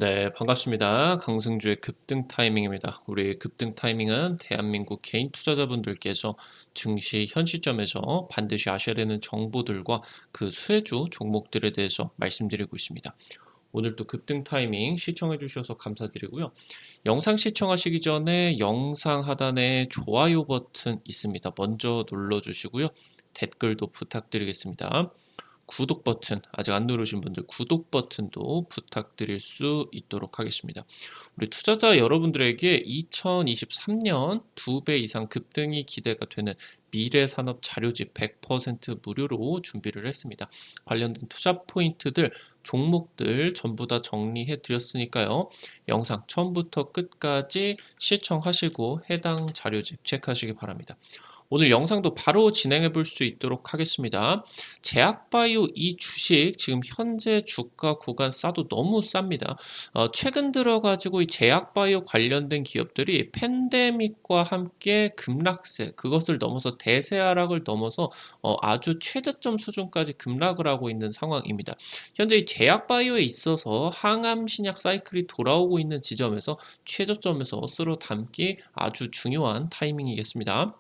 네, 반갑습니다. 강승주의 급등 타이밍입니다. 우리 급등 타이밍은 대한민국 개인 투자자분들께서 증시 현 시점에서 반드시 아셔야 되는 정보들과 그 수혜주 종목들에 대해서 말씀드리고 있습니다. 오늘도 급등 타이밍 시청해 주셔서 감사드리고요. 영상 시청하시기 전에 영상 하단에 좋아요 버튼 있습니다. 먼저 눌러주시고요. 댓글도 부탁드리겠습니다. 구독 버튼 아직 안 누르신 분들 구독 버튼도 부탁드릴 수 있도록 하겠습니다. 우리 투자자 여러분들에게 2023년 2배 이상 급등이 기대가 되는 미래산업 자료집 100% 무료로 준비를 했습니다. 관련된 투자 포인트들 종목들 전부 다 정리해 드렸으니까요. 영상 처음부터 끝까지 시청하시고 해당 자료집 체크하시기 바랍니다. 오늘 영상도 바로 진행해 볼 수 있도록 하겠습니다. 제약바이오 이 주식 지금 현재 주가 구간 싸도 너무 쌉니다. 최근 들어가지고 이 제약바이오 관련된 기업들이 팬데믹과 함께 급락세 그것을 넘어서 대세 하락을 넘어서 아주 최저점 수준까지 급락을 하고 있는 상황입니다. 현재 이 제약바이오에 있어서 항암 신약 사이클이 돌아오고 있는 지점에서 최저점에서 쓸어 담기 아주 중요한 타이밍이겠습니다.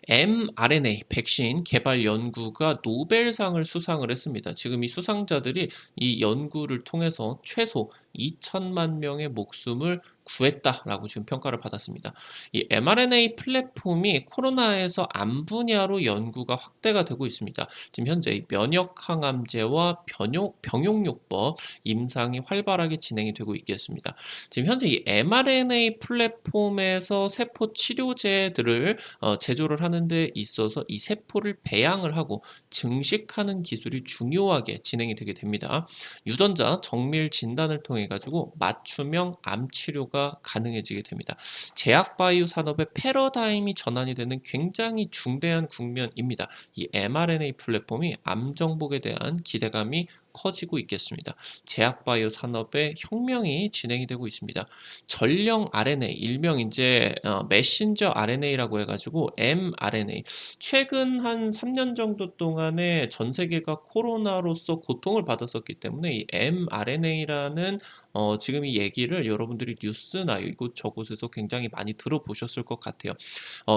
mRNA 백신 개발 연구가 노벨상을 수상을 했습니다. 지금 이 수상자들이 이 연구를 통해서 최소 2천만 명의 목숨을 구했다라고 지금 평가를 받았습니다. 이 mRNA 플랫폼이 코로나에서 암 분야로 연구가 확대가 되고 있습니다. 지금 현재 면역 항암제와 병용요법 임상이 활발하게 진행이 되고 있겠습니다. 지금 현재 이 mRNA 플랫폼에서 세포 치료제들을 제조를 하는 데 있어서 이 세포를 배양을 하고 증식하는 기술이 중요하게 진행이 되게 됩니다. 유전자 정밀 진단을 통해 가지고 맞춤형 암 치료가 가능해지게 됩니다. 제약바이오 산업의 패러다임이 전환이 되는 굉장히 중대한 국면입니다. 이 mRNA 플랫폼이 암 정복에 대한 기대감이 커지고 있겠습니다. 제약바이오 산업의 혁명이 진행이 되고 있습니다. 전령 RNA, 일명 이제 메신저 RNA라고 해가지고 mRNA. 최근 한 3년 정도 동안에 전 세계가 코로나로서 고통을 받았었기 때문에 이 mRNA라는 지금 이 얘기를 여러분들이 뉴스나 이곳저곳에서 굉장히 많이 들어보셨을 것 같아요.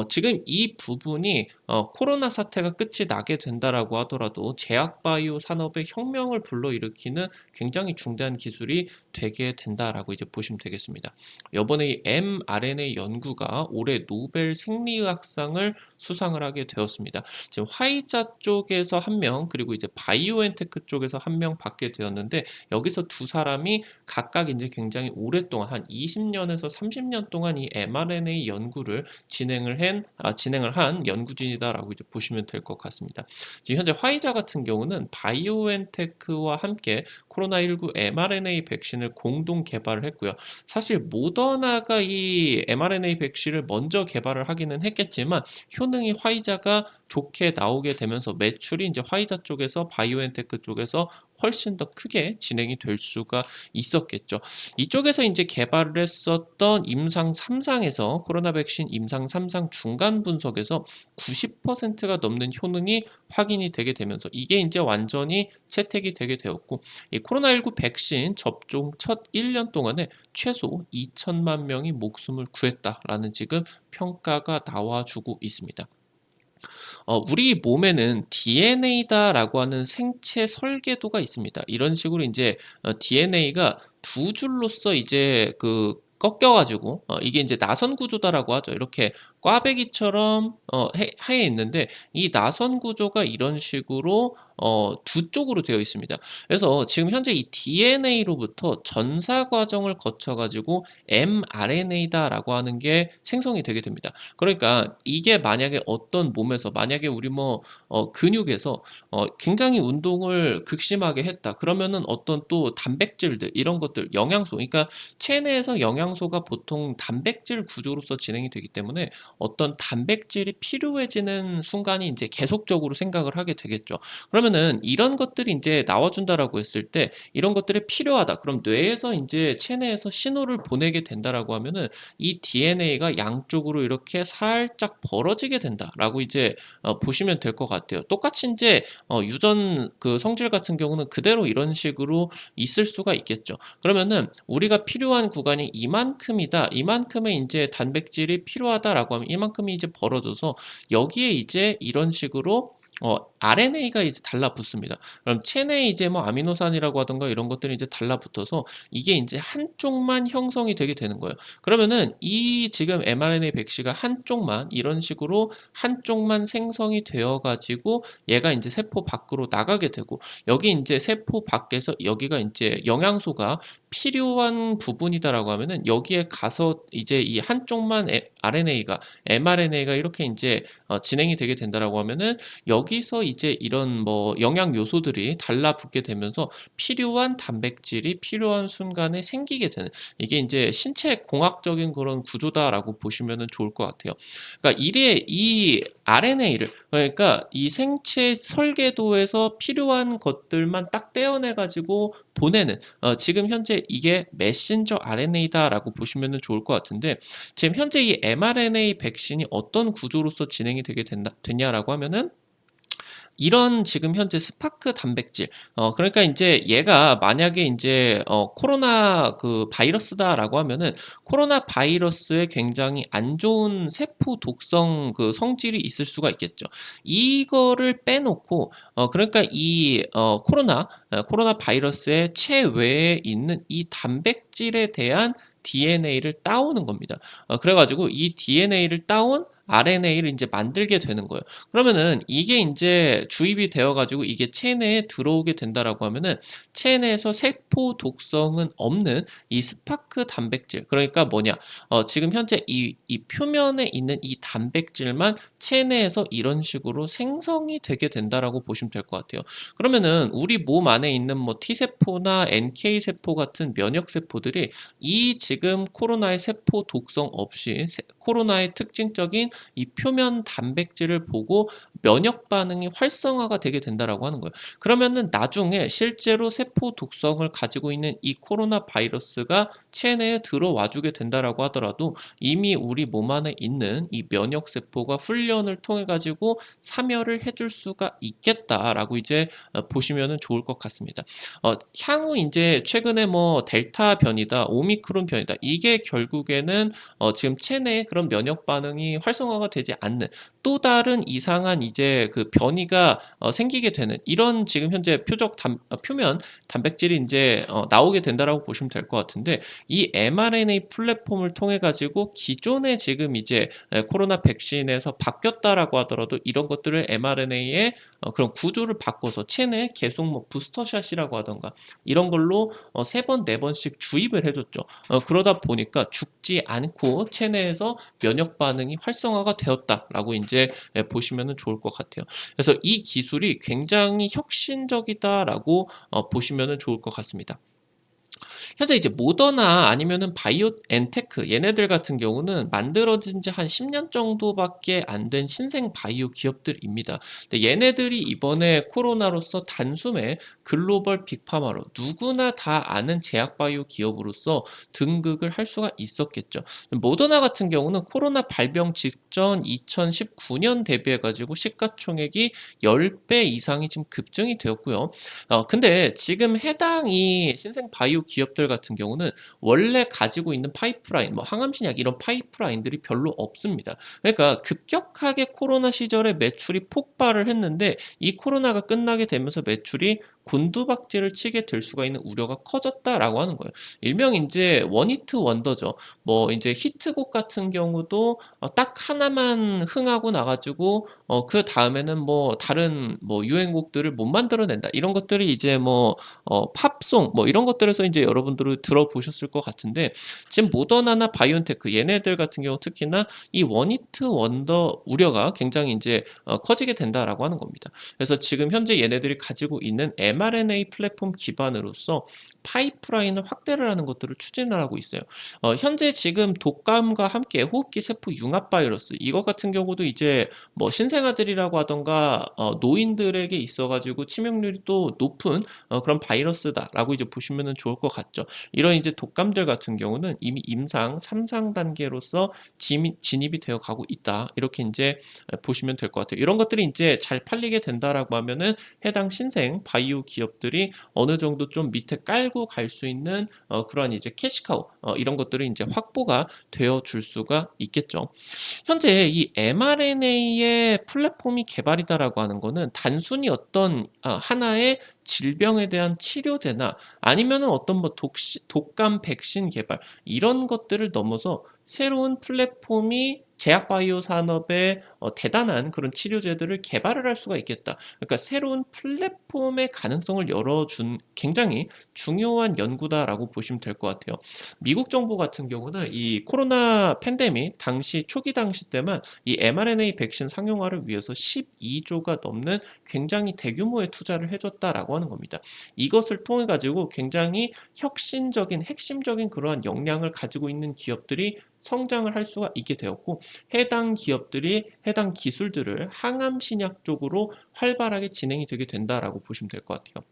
지금 이 부분이 코로나 사태가 끝이 나게 된다라고 하더라도 제약바이오 산업의 혁명을 불러일으키는 굉장히 중대한 기술이 되게 된다라고 이제 보시면 되겠습니다. 이번에 이 mRNA 연구가 올해 노벨 생리의학상을 수상을 하게 되었습니다. 지금 화이자 쪽에서 한 명, 그리고 이제 바이오엔테크 쪽에서 한 명 받게 되었는데 여기서 두 사람이 각각 이제 굉장히 오랫동안 한 20년에서 30년 동안 이 mRNA 연구를 진행을 한 연구진이다라고 이제 보시면 될 것 같습니다. 지금 현재 화이자 같은 경우는 바이오엔테크와 함께 코로나19 mRNA 백신을 공동 개발을 했고요. 사실 모더나가 이 mRNA 백신을 먼저 개발을 하기는 했겠지만 효능이 화이자가 좋게 나오게 되면서 매출이 이제 화이자 쪽에서 바이오엔테크 쪽에서 훨씬 더 크게 진행이 될 수가 있었겠죠. 이쪽에서 이제 개발을 했었던 임상 3상에서 코로나 백신 임상 3상 중간 분석에서 90%가 넘는 효능이 확인이 되게 되면서 이게 이제 완전히 채택이 되게 되었고 이 코로나19 백신 접종 첫 1년 동안에 최소 2천만 명이 목숨을 구했다라는 지금 평가가 나와주고 있습니다. 우리 몸에는 DNA다라고 하는 생체 설계도가 있습니다. 이런 식으로 이제 DNA가 두 줄로서 이제 꺾여가지고 이게 이제 나선 구조다라고 하죠. 이렇게 꽈배기처럼 하에 있는데 이 나선 구조가 이런 식으로 두 쪽으로 되어 있습니다. 그래서 지금 현재 이 DNA로부터 전사 과정을 거쳐 가지고 mRNA다라고 하는 게 생성이 되게 됩니다. 그러니까 이게 만약에 어떤 몸에서 만약에 우리 근육에서 굉장히 운동을 극심하게 했다. 그러면은 어떤 또 단백질들 이런 것들 영양소 그러니까 체내에서 영양소가 보통 단백질 구조로서 진행이 되기 때문에 어떤 단백질이 필요해지는 순간이 인제 계속적으로 생각을 하게 되겠죠. 그러면은 이런 것들이 인제 나와준다라고 했을 때 이런 것들이 필요하다. 그럼 뇌에서 인제 체내에서 신호를 보내게 된다라고 하면은 이 DNA가 양쪽으로 이렇게 살짝 벌어지게 된다라고 이제 보시면 될 것 같아요. 똑같이 인제 유전 그 성질 같은 경우는 그대로 이런 식으로 있을 수가 있겠죠. 그러면은 우리가 필요한 구간이 이만큼이다. 이만큼의 인제 단백질이 필요하다라고 하면 이만큼이 이제 벌어져서 여기에 이제 이런 식으로 RNA가 이제 달라붙습니다. 그럼 체내에 이제 뭐 아미노산이라고 하든가 이런 것들이 이제 달라붙어서 이게 인제 한쪽만 형성이 되게 되는 거예요. 그러면은 이 지금 mRNA 백시가 한쪽만 이런 식으로 한쪽만 생성이 되어 가지고 얘가 인제 세포 밖으로 나가게 되고 여기 인제 세포 밖에서 여기가 인제 영양소가 필요한 부분이다라고 하면은 여기에 가서 이제 이 한쪽만 RNA가 mRNA가 이렇게 인제 진행이 되게 된다라고 하면은 여기서 이제 이런 뭐 영양 요소들이 달라붙게 되면서 필요한 단백질이 필요한 순간에 생기게 되는 이게 인제 신체 공학적인 그런 구조다라고 보시면은 좋을 것 같아요. 그러니까 이래 이 RNA를 그러니까 이 생체 설계도에서 필요한 것들만 딱 떼어내 가지고 보내는 지금 현재 이게 메신저 RNA다라고 보시면은 좋을 것 같은데 지금 현재 이 mRNA 백신이 어떤 구조로서 진행이 되게 됐냐라고 하면은 이런 지금 현재 스파크 단백질 그러니까 인제 얘가 만약에 인제 코로나 그 바이러스다라고 하면은 코로나 바이러스에 굉장히 안 좋은 세포 독성 그 성질이 있을 수가 있겠죠. 이거를 빼놓고 그러니까 이 코로나 바이러스의 체외에 있는 이 단백질에 대한 DNA를 따오는 겁니다. 그래 가지고 이 DNA를 따온 RNA를 인제 만들게 되는 거예요. 그러면은 이게 인제 주입이 되어 가지고 이게 체내에 들어오게 된다라고 하면은 체내에서 세포 독성은 없는 이 스파크 단백질 그러니까 뭐냐 지금 현재 이 표면에 있는 이 단백질만 체내에서 이런 식으로 생성이 되게 된다라고 보시면 될 것 같아요. 그러면은 우리 몸 안에 있는 뭐 T세포나 NK세포 같은 면역 세포들이 이 지금 코로나의 세포 독성 없이 코로나의 특징적인 이 표면 단백질을 보고 면역 반응이 활성화가 되게 된다라고 하는 거예요. 그러면은 나중에 실제로 세포 독성을 가지고 있는 이 코로나 바이러스가 체내에 들어와 주게 된다라고 하더라도 이미 우리 몸 안에 있는 이 면역 세포가 훈련을 통해 가지고 사멸을 해줄 수가 있겠다라고 이제 보시면은 좋을 것 같습니다. 향후 인제 최근에 뭐 델타 변이다, 오미크론 변이다 이게 결국에는 지금 체내에 그런 면역 반응이 활성화가 되지 않는 또 다른 이상한 이제 그 변이가 생기게 되는 이런 지금 현재 표면 단백질이 인제 나오게 된다라고 보시면 될 것 같은데 이 mRNA 플랫폼을 통해 가지고 기존에 지금 이제 코로나 백신에서 바뀌었다라고 하더라도 이런 것들을 mRNA의 그런 구조를 바꿔서 체내에 계속 뭐 부스터샷이라고 하던가 이런 걸로 3 번, 4 번씩 주입을 해 줬죠. 그러다 보니까 죽지 않고 체내에서 면역 반응이 활성화가 되었다라고 인제 보시면은 좋을 것 같아요. 그래서 이 기술이 굉장히 혁신적이다라고 보시면은 좋을 것 같습니다. 현재 이제 모더나 아니면은 바이오엔테크 얘네들 같은 경우는 만들어진 지 한 10년 정도밖에 안 된 신생 바이오 기업들입니다. 근데 얘네들이 이번에 코로나로서 단숨에 글로벌 빅파마로 누구나 다 아는 제약 바이오 기업으로서 등극을 할 수가 있었겠죠. 모더나 같은 경우는 코로나 발병 직전 2019년 대비해 가지고 시가총액이 10배 이상이 지금 급증이 되었고요. 근데 지금 해당 이 신생 바이오 기업들 같은 경우는 원래 가지고 있는 파이프라인 뭐 항암신약 이런 파이프라인들이 별로 없습니다. 그러니까 급격하게 코로나 시절에 매출이 폭발을 했는데 이 코로나가 끝나게 되면서 매출이 곤두박질을 치게 될 수가 있는 우려가 커졌다라고 하는 거예요. 일명 인제 원히트 원더죠. 뭐 인제 히트곡 같은 경우도 딱 하나만 흥하고 나 가지고 그다음에는 뭐 다른 뭐 유행곡들을 못 만들어 낸다. 이런 것들이 이제 뭐 팝송 뭐 이런 것들에서 인제 여러분들은 들어보셨을 것 같은데 지금 모더나나 바이온테크 얘네들 같은 경우 특히나 이 원히트 원더 우려가 굉장히 인제 커지게 된다라고 하는 겁니다. 그래서 지금 현재 얘네들이 가지고 있는 mRNA 플랫폼 기반으로서 파이프라인을 확대를 하는 것들을 추진을 하고 있어요. 현재 지금 독감과 함께 호흡기 세포 융합 바이러스 이것 같은 경우도 이제 뭐 신생아들이라고 하던가 노인들에게 있어 가지고 치명률이 또 높은 그런 바이러스다라고 이제 보시면은 좋을 것 같죠. 이런 이제 독감들 같은 경우는 이미 임상 3상 단계로서 진입이 되어 가고 있다. 이렇게 인제 보시면 될 것 같아요. 이런 것들이 인제 잘 팔리게 된다라고 하면은 해당 신생 바이오 기업들이 어느 정도 좀 밑에 깔고 갈 수 있는 그러한 이제 캐시카우 이런 것들이 인제 확보가 되어 줄 수가 있겠죠. 현재 이 mRNA의 플랫폼이 개발이다라고 하는 거는 단순히 어떤 하나의 질병에 대한 치료제나 아니면은 어떤 뭐 독감 백신 개발 이런 것들을 넘어서 새로운 플랫폼이 제약 바이오 산업에 대단한 그런 치료제들을 개발을 할 수가 있겠다. 그러니까 새로운 플랫폼의 가능성을 열어준 굉장히 중요한 연구다라고 보시면 될 것 같아요. 미국 정부 같은 경우는 이 코로나 팬데믹 당시 초기 당시 때만 이 mRNA 백신 상용화를 위해서 12조가 넘는 굉장히 대규모의 투자를 해줬다라고 하는 겁니다. 이것을 통해 가지고 굉장히 혁신적인 핵심적인 그러한 역량을 가지고 있는 기업들이 성장을 할 수가 있게 되었고 해당 기업들이 해당 기술들을 항암 신약 쪽으로 활발하게 진행이 되게 된다라고 보시면 될 것 같아요.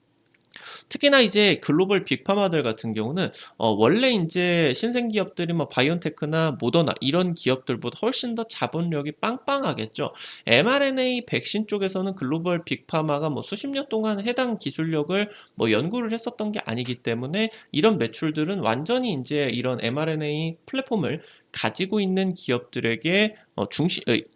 특히나 이제 글로벌 빅파마들 같은 경우는 원래 인제 신생 기업들이 뭐 바이온테크나 모더나 이런 기업들보다 훨씬 더 자본력이 빵빵하겠죠. mRNA 백신 쪽에서는 글로벌 빅파마가 뭐 수십 년 동안 해당 기술력을 뭐 연구를 했었던 게 아니기 때문에 이런 매출들은 완전히 인제 이런 mRNA 플랫폼을 가지고 있는 기업들에게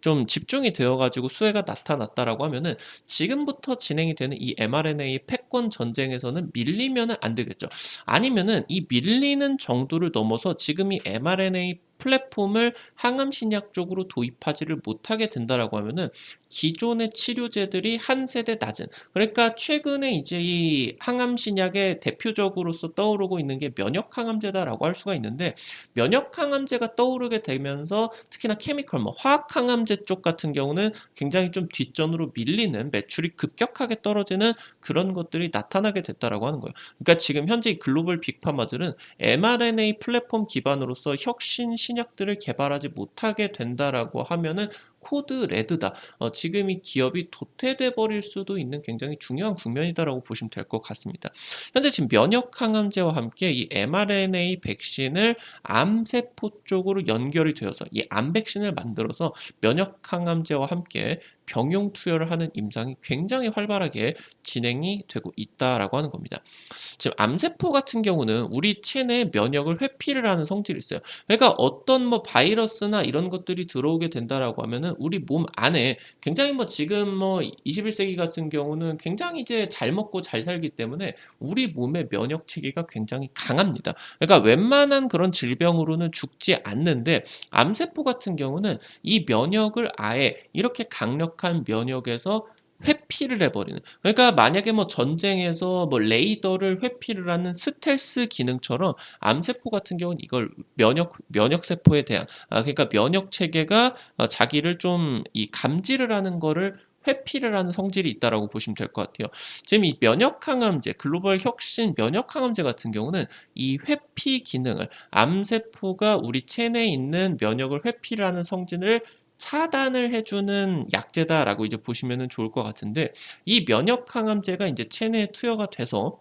좀 집중이 되어 가지고 수혜가 나타났다라고 하면은 지금부터 진행이 되는 이 mRNA 패권 전쟁에서는 밀리면은 안 되겠죠. 아니면은 이 밀리는 정도를 넘어서 지금 이 mRNA 플랫폼을 항암 신약 쪽으로 도입하지를 못하게 된다라고 하면은 기존의 치료제들이 한 세대 낮은 그러니까 최근에 이제 이 항암 신약의 대표적으로서 떠오르고 있는 게 면역 항암제다라고 할 수가 있는데 면역 항암제가 떠오르게 되면서 특히나 케미컬 뭐 화학 항암제 쪽 같은 경우는 굉장히 좀 뒷전으로 밀리는 매출이 급격하게 떨어지는 그런 것들이 나타나게 됐다라고 하는 거예요. 그러니까 지금 현재 이 글로벌 빅파마들은 mRNA 플랫폼 기반으로서 혁신 신약들을 개발하지 못하게 된다라고 하면은 코드 레드다. 지금 이 기업이 도태돼 버릴 수도 있는 굉장히 중요한 국면이다라고 보시면 될 것 같습니다. 현재 지금 면역 항암제와 함께 이 mRNA 백신을 암세포 쪽으로 연결이 되어서 이 암 백신을 만들어서 면역 항암제와 함께 병용 투여를 하는 임상이 굉장히 활발하게 진행이 되고 있다라고 하는 겁니다. 지금 암세포 같은 경우는 우리 체내 면역을 회피를 하는 성질이 있어요. 그러니까 어떤 뭐 바이러스나 이런 것들이 들어오게 된다라고 하면은 우리 몸 안에 굉장히 뭐 지금 뭐 21세기 같은 경우는 굉장히 이제 잘 먹고 잘 살기 때문에 우리 몸의 면역 체계가 굉장히 강합니다. 그러니까 웬만한 그런 질병으로는 죽지 않는데 암세포 같은 경우는 이 면역을 아예 이렇게 강력한 면역에서 회피를 해버리는 그러니까 만약에 뭐 전쟁에서 뭐 레이더를 회피를 하는 스텔스 기능처럼 암세포 같은 경우는 이걸 면역 세포에 대한 그러니까 면역 체계가 자기를 좀 이 감지를 하는 거를 회피를 하는 성질이 있다라고 보시면 될 것 같아요. 지금 이 면역 항암제, 글로벌 혁신 면역 항암제 같은 경우는 이 회피 기능을 암세포가 우리 체내에 있는 면역을 회피를 하는 성질을 차단을 해 주는 약제다라고 이제 보시면은 좋을 것 같은데 이 면역 항암제가 인제 체내에 투여가 돼서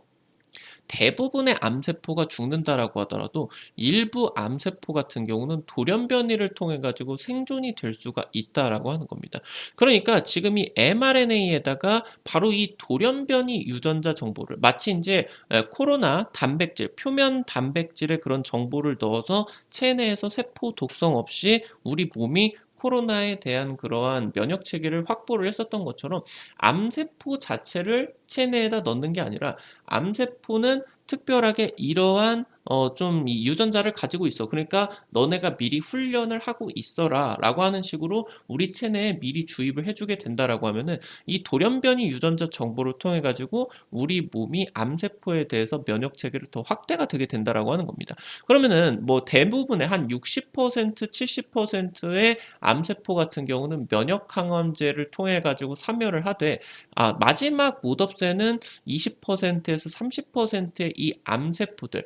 대부분의 암세포가 죽는다라고 하더라도 일부 암세포 같은 경우는 돌연변이를 통해 가지고 생존이 될 수가 있다라고 하는 겁니다. 그러니까 지금 이 mRNA에다가 바로 이 돌연변이 유전자 정보를 마치 인제 코로나 단백질, 표면 단백질의 그런 정보를 넣어서 체내에서 세포 독성 없이 우리 몸이 코로나에 대한 그러한 면역 체계를 확보를 했었던 것처럼 암세포 자체를 체내에다 넣는 게 아니라 암세포는 특별하게 이러한 좀 이 유전자를 가지고 있어. 그러니까 너네가 미리 훈련을 하고 있어라라고 하는 식으로 우리 체내에 미리 주입을 해 주게 된다라고 하면은 이 돌연변이 유전자 정보를 통해 가지고 우리 몸이 암세포에 대해서 면역 체계를 더 확대가 되게 된다라고 하는 겁니다. 그러면은 뭐 대부분의 한 60% 70%의 암세포 같은 경우는 면역 항암제를 통해 가지고 사멸을 하되 마지막 못없애는 20%에서 30%의 이 암세포들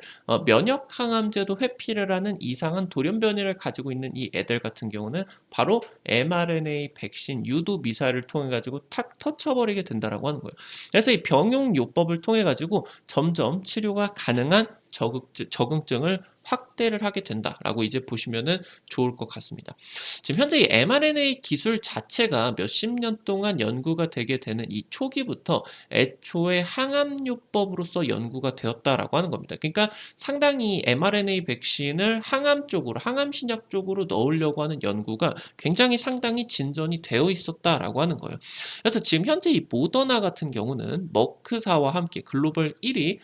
면역 항암제도 회피를 하는 이상한 돌연변이를 가지고 있는 이 애들 같은 경우는 바로 mRNA 백신 유도 미사일을 통해 가지고 탁 터쳐버리게 된다라고 하는 거예요. 그래서 이 병용 요법을 통해 가지고 점점 치료가 가능한 적응증을 확대를 하게 된다라고 이제 보시면은 좋을 것 같습니다. 지금 현재 이 mRNA 기술 자체가 몇십 년 동안 연구가 되게 되는 이 초기부터 애초에 항암요법으로서 연구가 되었다라고 하는 겁니다. 그러니까 상당히 mRNA 백신을 항암 쪽으로, 항암 신약 쪽으로 넣으려고 하는 연구가 굉장히 상당히 진전이 되어 있었다라고 하는 거예요. 그래서 지금 현재 이 모더나 같은 경우는 머크사와 함께 글로벌 1위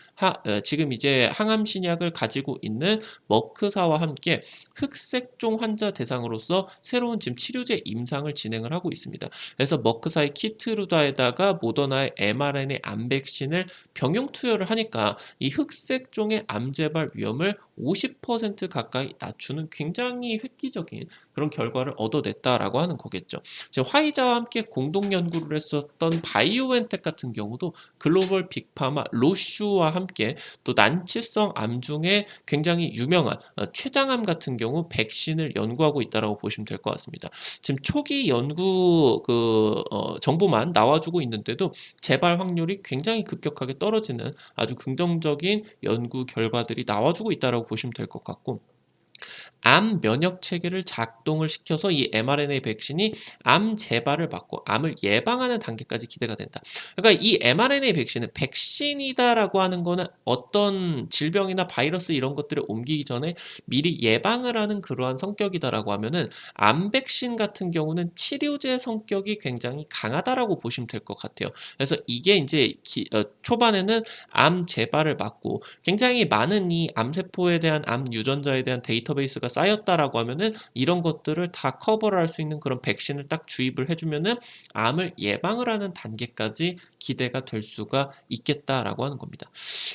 지금 이제 항암 신약을 가지고 있는 머크사와 함께 흑색종 환자 대상으로서 새로운 지금 치료제 임상을 진행을 하고 있습니다. 그래서 머크사의 키트루다에다가 모더나의 mRNA 암 백신을 병용 투여를 하니까 이 흑색종의 암 재발 위험을 50% 가까이 낮추는 굉장히 획기적인 그런 결과를 얻어냈다라고 하는 거겠죠. 지금 화이자와 함께 공동 연구를 했었던 바이오엔텍 같은 경우도 글로벌 빅파마 로슈와 함께 또 난치성 암 중에 굉장히 유명한 췌장암 같은 경우 백신을 연구하고 있다라고 보시면 될 것 같습니다. 지금 초기 연구 정보만 나와주고 있는데도 재발 확률이 굉장히 급격하게 떨어지는 아주 긍정적인 연구 결과들이 나와주고 있다라고 보시면 될 것 같고 암 면역 체계를 작동을 시켜서 이 mRNA 백신이 암 재발을 막고 암을 예방하는 단계까지 기대가 된다. 그러니까 이 mRNA 백신은 백신이다라고 하는 거는 어떤 질병이나 바이러스 이런 것들을 옮기기 전에 미리 예방을 하는 그러한 성격이다라고 하면은 암 백신 같은 경우는 치료제 성격이 굉장히 강하다라고 보시면 될 것 같아요. 그래서 이게 이제 초반에는 암 재발을 막고 굉장히 많은 이 암세포에 대한 암 유전자에 대한 데이터베이스가 쌓였다라고 하면은 이런 것들을 다 커버를 할 수 있는 그런 백신을 딱 주입을 해주면은 암을 예방을 하는 단계까지 기대가 될 수가 있겠다라고 하는 겁니다.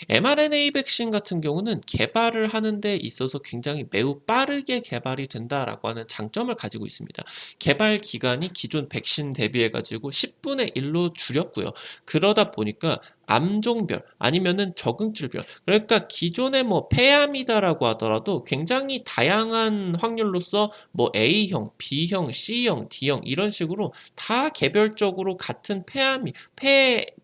mRNA 백신 같은 경우는 개발을 하는 데 있어서 굉장히 매우 빠르게 개발이 된다라고 하는 장점을 가지고 있습니다. 개발 기간이 기존 백신 대비해 가지고 10분의 1로 줄였고요. 그러다 보니까 암종별 아니면은 적응질별 그러니까 기존에 뭐 폐암이다라고 하더라도 굉장히 다양한 확률로서 뭐 A형, B형, C형, D형 이런 식으로 다 개별적으로 같은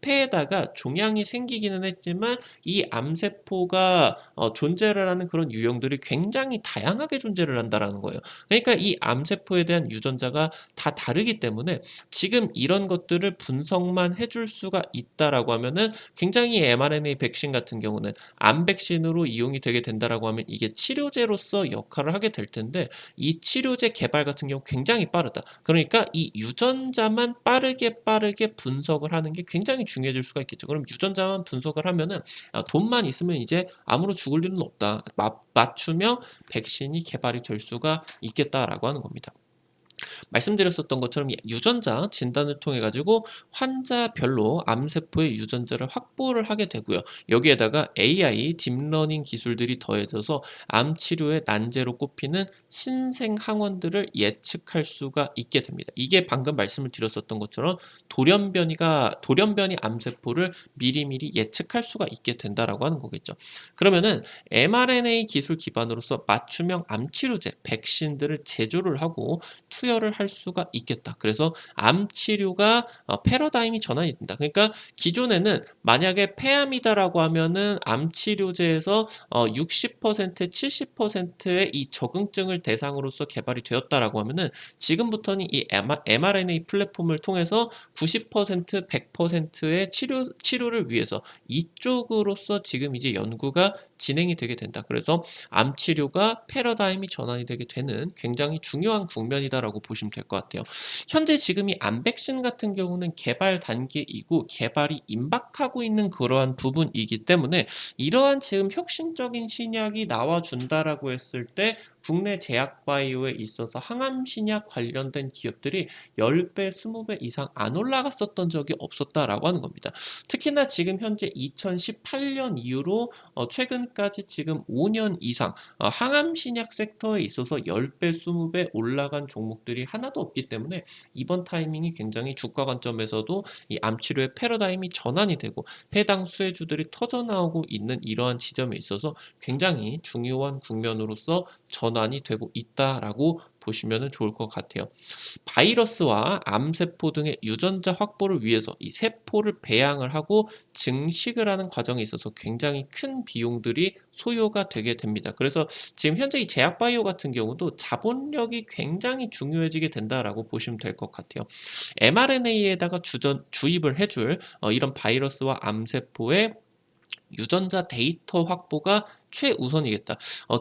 폐에다가 종양이 생기기는 했지만 이 암세포가 존재를 하는 그런 유형들이 굉장히 다양하게 존재를 한다라는 거예요. 그러니까 이 암세포에 대한 유전자가 다 다르기 때문에 지금 이런 것들을 분석만 해줄 수가 있다라고 하면은 굉장히 mRNA 백신 같은 경우는 암 백신으로 이용이 되게 된다라고 하면 이게 치료제로서 역할을 하게 될 텐데 이 치료제 개발 같은 경우 굉장히 빠르다. 그러니까 이 유전자만 빠르게 분석을 하는 게 굉장히 중요해질 수가 있겠죠. 그럼 유전자만 분석을 하면은 돈만 있으면 이제 암으로 죽을 일은 없다. 맞춤형 백신이 개발이 될 수가 있겠다라고 하는 겁니다. 말씀드렸었던 것처럼 유전자 진단을 통해 가지고 환자별로 암세포의 유전자를 확보를 하게 되고요. 여기에다가 AI 딥러닝 기술들이 더해져서 암 치료의 난제로 꼽히는 신생 항원들을 예측할 수가 있게 됩니다. 이게 방금 말씀을 드렸었던 것처럼 돌연변이 암세포를 미리미리 예측할 수가 있게 된다라고 하는 거겠죠. 그러면은 mRNA 기술 기반으로서 맞춤형 암 치료제, 백신들을 제조를 하고 투여를 할 수가 있겠다. 그래서 암 치료가 패러다임이 전환이 된다. 그러니까 기존에는 만약에 폐암이다라고 하면은 암 치료제에서 60% 70%의 이 적응증을 대상으로서 개발이 되었다라고 하면은 지금부터는 이 mRNA 플랫폼을 통해서 90% 100%의 치료를 위해서 이쪽으로서 지금 이제 연구가 진행이 되게 된다. 그래서 암 치료가 패러다임이 전환이 되게 되는 굉장히 중요한 국면이다라고 보시면 될 것 같아요. 현재 지금 이 암 백신 같은 경우는 개발 단계이고 개발이 임박하고 있는 그러한 부분이기 때문에 이러한 지금 혁신적인 신약이 나와준다라고 했을 때 국내 제약 바이오에 있어서 항암 신약 관련된 기업들이 10배, 20배 이상 안 올라갔었던 적이 없었다라고 하는 겁니다. 특히나 지금 현재 2018년 이후로 최근까지 지금 5년 이상 항암 신약 섹터에 있어서 10배, 20배 올라간 종목들이 하나도 없기 때문에 이번 타이밍이 굉장히 주가 관점에서도 이 암치료의 패러다임이 전환이 되고 해당 수혜주들이 터져 나오고 있는 이러한 지점에 있어서 굉장히 중요한 국면으로서 전환이 되고 있다라고 보시면 좋을 것 같아요. 바이러스와 암세포 등의 유전자 확보를 위해서 이 세포를 배양을 하고 증식을 하는 과정에 있어서 굉장히 큰 비용들이 소요가 되게 됩니다. 그래서 지금 현재 이 제약바이오 같은 경우도 자본력이 굉장히 중요해지게 된다라고 보시면 될 것 같아요. mRNA에다가 주입을 해줄 이런 바이러스와 암세포의 유전자 데이터 확보가 최우선이겠다.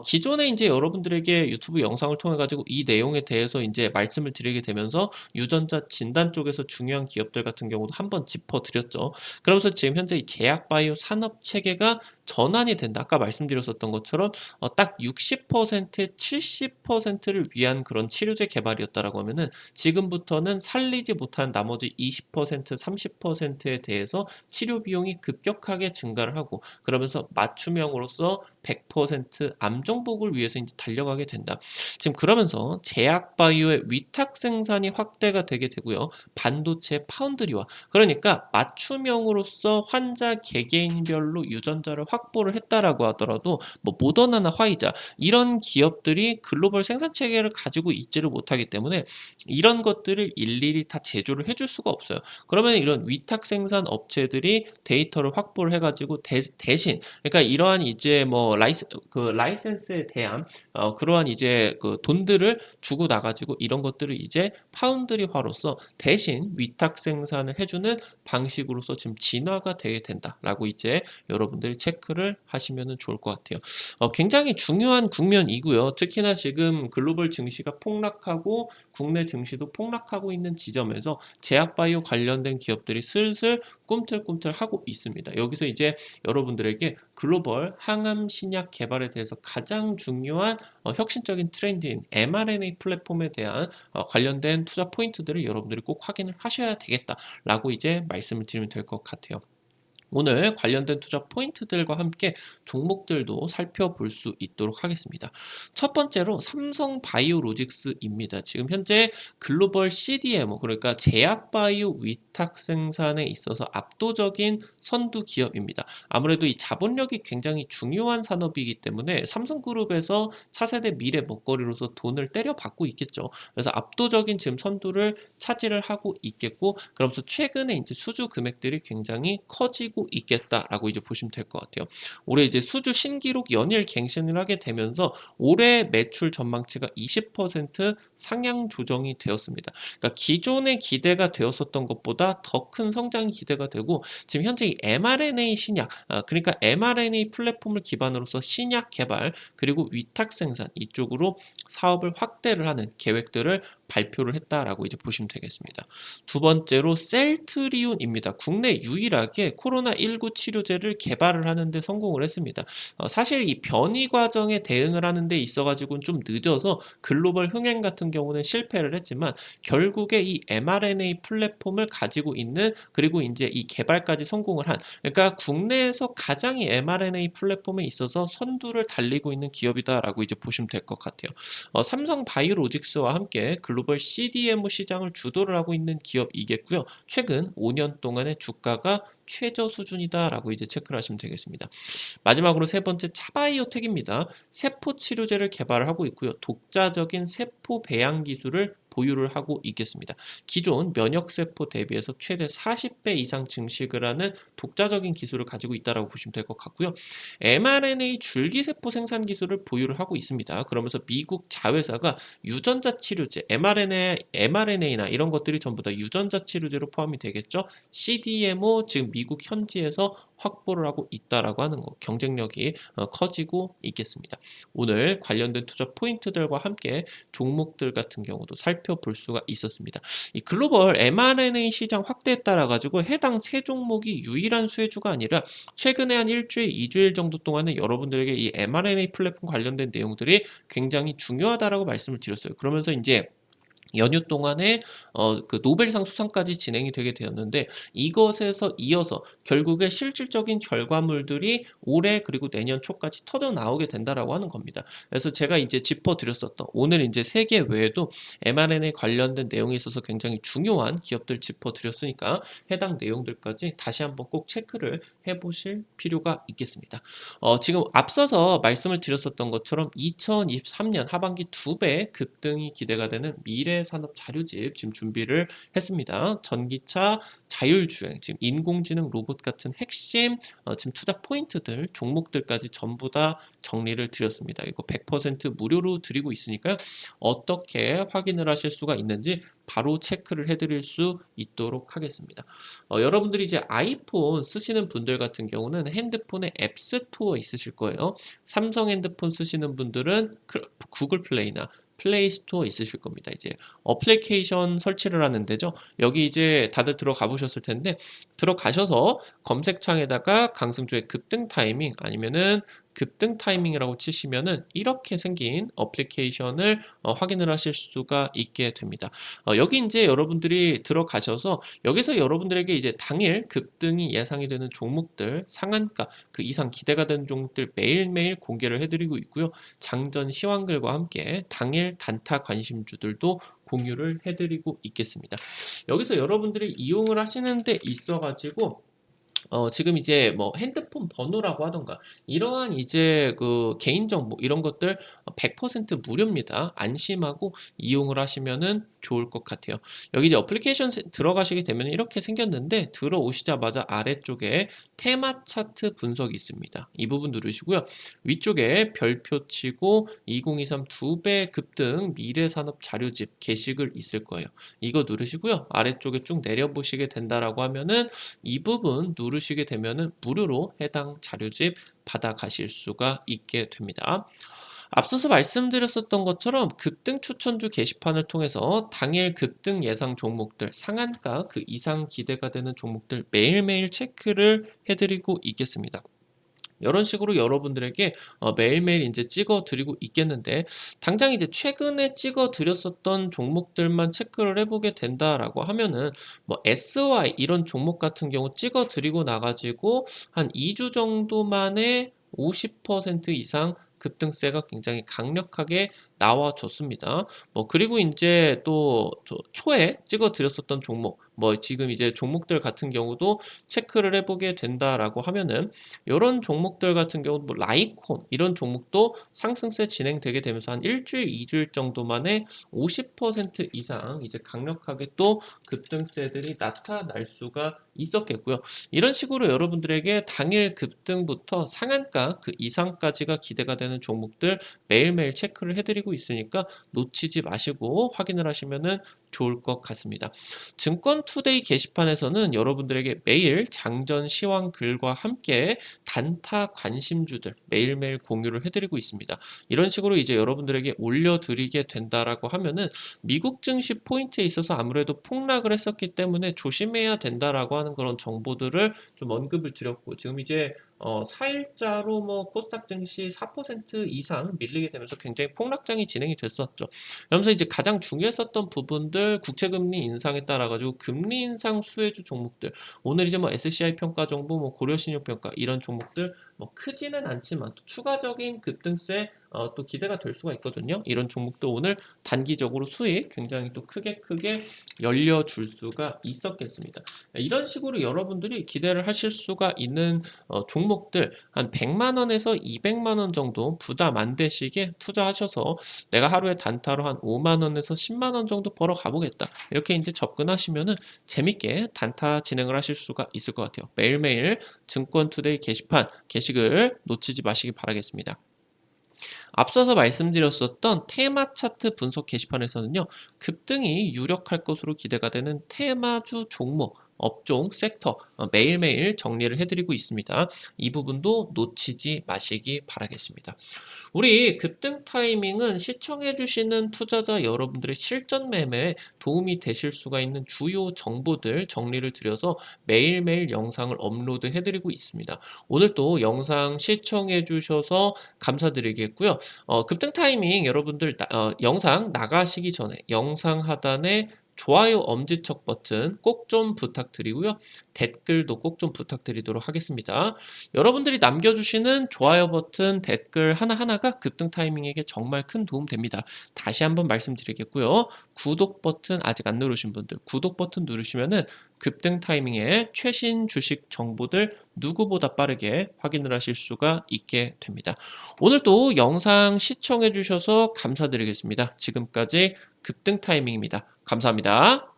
기존에 이제 여러분들에게 유튜브 영상을 통해 가지고 이 내용에 대해서 이제 말씀을 드리게 되면서 유전자 진단 쪽에서 중요한 기업들 같은 경우도 한번 짚어드렸죠. 그러면서 지금 현재 이 제약 바이오 산업 체계가 전환이 된다. 아까 말씀드렸었던 것처럼 딱 60%, 70%를 위한 그런 치료제 개발이었다라고 하면은 지금부터는 살리지 못한 나머지 20%, 30%에 대해서 치료 비용이 급격하게 증가를 하고 그러면서 맞춤형으로서 100% 암정복을 위해서 이제 달려가게 된다. 지금 그러면서 제약 바이오의 위탁 생산이 확대가 되게 되고요. 반도체 파운드리와 그러니까 맞춤형으로서 환자 개개인별로 유전자를 확보를 했다라고 하더라도 뭐 모더나나 화이자 이런 기업들이 글로벌 생산 체계를 가지고 있지를 못하기 때문에 이런 것들을 일일이 다 제조를 해줄 수가 없어요. 그러면 이런 위탁 생산 업체들이 데이터를 확보를 해가지고 대신 그러니까 이러한 이제 뭐 라이센스에 대한 그러한 이제 그 돈들을 주고 나가지고 이런 것들을 이제 파운드리화로서 대신 위탁 생산을 해주는 방식으로서 지금 진화가 되게 된다라고 이제 여러분들이 체크를 하시면 좋을 것 같아요. 굉장히 중요한 국면이고요. 특히나 지금 글로벌 증시가 폭락하고 국내 증시도 폭락하고 있는 지점에서 제약바이오 관련된 기업들이 슬슬 꿈틀꿈틀하고 있습니다. 여기서 이제 여러분들에게 글로벌 항암 신약 개발에 대해서 가장 중요한 혁신적인 트렌드인 mRNA 플랫폼에 대한 관련된 투자 포인트들을 여러분들이 꼭 확인을 하셔야 되겠다라고 이제 말씀을 드리면 될 것 같아요. 오늘 관련된 투자 포인트들과 함께 종목들도 살펴볼 수 있도록 하겠습니다. 첫 번째로 삼성 바이오로직스입니다. 지금 현재 글로벌 CDMO 그러니까 제약 바이오 위탁 생산에 있어서 압도적인 선두 기업입니다. 아무래도 이 자본력이 굉장히 중요한 산업이기 때문에 삼성그룹에서 차세대 미래 먹거리로서 돈을 때려받고 있겠죠. 그래서 압도적인 지금 선두를 차지를 하고 있겠고 그러면서 최근에 이제 수주 금액들이 굉장히 커지고 있겠다라고 이제 보시면 될 것 같아요. 올해 이제 수주 신기록 연일 갱신을 하게 되면서 올해 매출 전망치가 20% 상향 조정이 되었습니다. 그러니까 기존에 기대가 되었었던 것보다 더 큰 성장이 기대가 되고 지금 현재 이 mRNA 신약 그러니까 mRNA 플랫폼을 기반으로서 신약 개발 그리고 위탁 생산 이쪽으로 사업을 확대를 하는 계획들을 발표를 했다라고 이제 보시면 되겠습니다. 두 번째로 셀트리온입니다. 국내 유일하게 코로나19 치료제를 개발을 하는데 성공을 했습니다. 사실 이 변이 과정에 대응을 하는 데 있어가지고는 좀 늦어서 글로벌 흥행 같은 경우는 실패를 했지만 결국에 이 mRNA 플랫폼을 가지고 있는 그리고 이제 이 개발까지 성공을 한 그러니까 국내에서 가장 이 mRNA 플랫폼에 있어서 선두를 달리고 있는 기업이다라고 이제 보시면 될 것 같아요. 삼성 바이오로직스와 함께 글로벌 CDMO 시장을 주도를 하고 있는 기업이겠고요. 최근 5년 동안의 주가가 최저 수준이다라고 이제 체크를 하시면 되겠습니다. 마지막으로 세 번째 차바이오텍입니다. 세포 치료제를 개발을 하고 있고요. 독자적인 세포 배양 기술을 보유를 하고 있겠습니다. 기존 면역세포 대비해서 최대 40배 이상 증식을 하는 독자적인 기술을 가지고 있다고 보시면 될 것 같고요. mRNA 줄기세포 생산 기술을 보유를 하고 있습니다. 그러면서 미국 자회사가 유전자 치료제, mRNA나 이런 것들이 전부 다 유전자 치료제로 포함이 되겠죠. CDMO 지금 미국 현지에서 확보를 하고 있다라고 하는 거, 경쟁력이 커지고 있겠습니다. 오늘 관련된 투자 포인트들과 함께 종목들 같은 경우도 살펴볼 수가 있었습니다. 이 글로벌 mRNA 시장 확대에 따라 가지고 해당 세 종목이 유일한 수혜주가 아니라 최근에 한 일주일, 2주일 정도 동안은 여러분들에게 이 mRNA 플랫폼 관련된 내용들이 굉장히 중요하다라고 말씀을 드렸어요. 그러면서 이제 연휴 동안에 그 노벨상 수상까지 진행이 되게 되었는데, 이것에서 이어서 결국에 실질적인 결과물들이 올해 그리고 내년 초까지 터져 나오게 된다라고 하는 겁니다. 그래서 제가 이제 짚어드렸었던 오늘 이제 세계 외에도 mRNA 관련된 내용에 있어서 굉장히 중요한 기업들 짚어드렸으니까 해당 내용들까지 다시 한번 꼭 체크를 해보실 필요가 있겠습니다. 지금 앞서서 말씀을 드렸었던 것처럼 2023년 하반기 2배 급등이 기대가 되는 미래산업 자료집 지금 준비를 했습니다. 전기차, 자율주행, 지금 인공지능 로봇 같은 핵심 지금 투자 포인트들, 종목들까지 전부 다 정리를 드렸습니다. 이거 100% 무료로 드리고 있으니까요. 어떻게 확인을 하실 수가 있는지 바로 체크를 해드릴 수 있도록 하겠습니다. 여러분들이 이제 아이폰 쓰시는 분들 같은 경우는 핸드폰에 앱스토어 있으실 거예요. 삼성 핸드폰 쓰시는 분들은 구글 플레이나 플레이 스토어 있으실 겁니다. 이제 어플리케이션 설치를 하는 데죠. 여기 이제 다들 들어가 보셨을 텐데, 들어가셔서 검색창에다가 강승주의 급등 타이밍 아니면은 급등 타이밍이라고 치시면은 이렇게 생긴 어플리케이션을 확인을 하실 수가 있게 됩니다. 여기 이제 여러분들이 들어가셔서 여기서 여러분들에게 이제 당일 급등이 예상이 되는 종목들, 상한가 그 이상 기대가 되는 종목들 매일매일 공개를 해드리고 있고요. 장전 시황글과 함께 당일 단타 관심주들도 공유를 해드리고 있겠습니다. 여기서 여러분들이 이용을 하시는 데 있어가지고 지금 이제 뭐 핸드폰 번호라고 하던가 이러한 이제 그 개인정보 이런 것들 100% 무료입니다. 안심하고 이용을 하시면은 좋을 것 같아요. 여기 이제 어플리케이션 들어가시게 되면 이렇게 생겼는데, 들어오시자마자 아래쪽에 테마 차트 분석이 있습니다. 이 부분 누르시고요. 위쪽에 별표 치고 2023 2배 급등 미래산업 자료집 게시글 있을 거예요. 이거 누르시고요. 아래쪽에 쭉 내려보시게 된다라고 하면은 이 부분 누르시게 되면은 무료로 해당 자료집 받아가실 수가 있게 됩니다. 앞서서 말씀드렸었던 것처럼 급등 추천주 게시판을 통해서 당일 급등 예상 종목들, 상한가 그 이상 기대가 되는 종목들 매일매일 체크를 해드리고 있겠습니다. 이런 식으로 여러분들에게 매일매일 이제 찍어 드리고 있겠는데, 당장 이제 최근에 찍어 드렸었던 종목들만 체크를 해보게 된다라고 하면은 뭐 SY 이런 종목 같은 경우 찍어 드리고 나가지고 한 2주 정도 만에 50% 이상 급등세가 굉장히 강력하게 나와줬습니다. 뭐 그리고 이제 또 초에 찍어 드렸었던 종목, 뭐 지금 이제 종목들 같은 경우도 체크를 해보게 된다라고 하면은 이런 종목들 같은 경우 뭐 라이콘 이런 종목도 상승세 진행되게 되면서 한 일주일, 2주일 정도 만에 50% 이상 이제 강력하게 또 급등세들이 나타날 수가 있었겠고요. 이런 식으로 여러분들에게 당일 급등부터 상한가 그 이상까지가 기대가 되는 종목들 매일매일 체크를 해드리고 있으니까 놓치지 마시고 확인을 하시면은 좋을 것 같습니다. 증권투데이 게시판에서는 여러분들에게 매일 장전 시황 글과 함께 단타 관심주들 매일매일 공유를 해드리고 있습니다. 이런 식으로 이제 여러분들에게 올려드리게 된다라고 하면은 미국 증시 포인트에 있어서 아무래도 폭락을 했었기 때문에 조심해야 된다라고 하는 그런 정보들을 좀 언급을 드렸고, 지금 이제 4일자로 뭐 코스닥 증시 4% 이상 밀리게 되면서 굉장히 폭락장이 진행이 됐었죠. 그러면서 이제 가장 중요했었던 부분들, 국채금리 인상에 따라 가지고 금리 인상 수혜주 종목들, 오늘 이제 뭐 SCI 평가 정보, 뭐 고려신용 평가 이런 종목들 뭐 크지는 않지만 또 추가적인 급등세 또 기대가 될 수가 있거든요. 이런 종목도 오늘 단기적으로 수익 굉장히 또 크게 열려줄 수가 있었겠습니다. 이런 식으로 여러분들이 기대를 하실 수가 있는 종목들 한 100만 원에서 200만 원 정도 부담 안 되시게 투자하셔서 내가 하루에 단타로 한 5만 원에서 10만 원 정도 벌어 가보겠다, 이렇게 이제 접근하시면은 재밌게 단타 진행을 하실 수가 있을 것 같아요. 매일매일 증권투데이 게시판 게시글 놓치지 마시기 바라겠습니다. 앞서서 말씀드렸었던 테마 차트 분석 게시판에서는요, 급등이 유력할 것으로 기대가 되는 테마주 종목 업종, 섹터 매일매일 정리를 해드리고 있습니다. 이 부분도 놓치지 마시기 바라겠습니다. 우리 급등 타이밍은 시청해주시는 투자자 여러분들의 실전 매매에 도움이 되실 수가 있는 주요 정보들 정리를 드려서 매일매일 영상을 업로드 해드리고 있습니다. 오늘 또 영상 시청해주셔서 감사드리겠고요. 급등 타이밍 여러분들 영상 나가시기 전에 영상 하단에 좋아요 엄지척 버튼 꼭 좀 부탁드리고요. 댓글도 꼭 좀 부탁드리도록 하겠습니다. 여러분들이 남겨주시는 좋아요 버튼, 댓글 하나하나가 급등 타이밍에게 정말 큰 도움 됩니다. 다시 한번 말씀드리겠고요. 구독 버튼 아직 안 누르신 분들 구독 버튼 누르시면은 급등 타이밍에 최신 주식 정보들 누구보다 빠르게 확인을 하실 수가 있게 됩니다. 오늘도 영상 시청해 주셔서 감사드리겠습니다. 지금까지 급등 타이밍입니다. 감사합니다.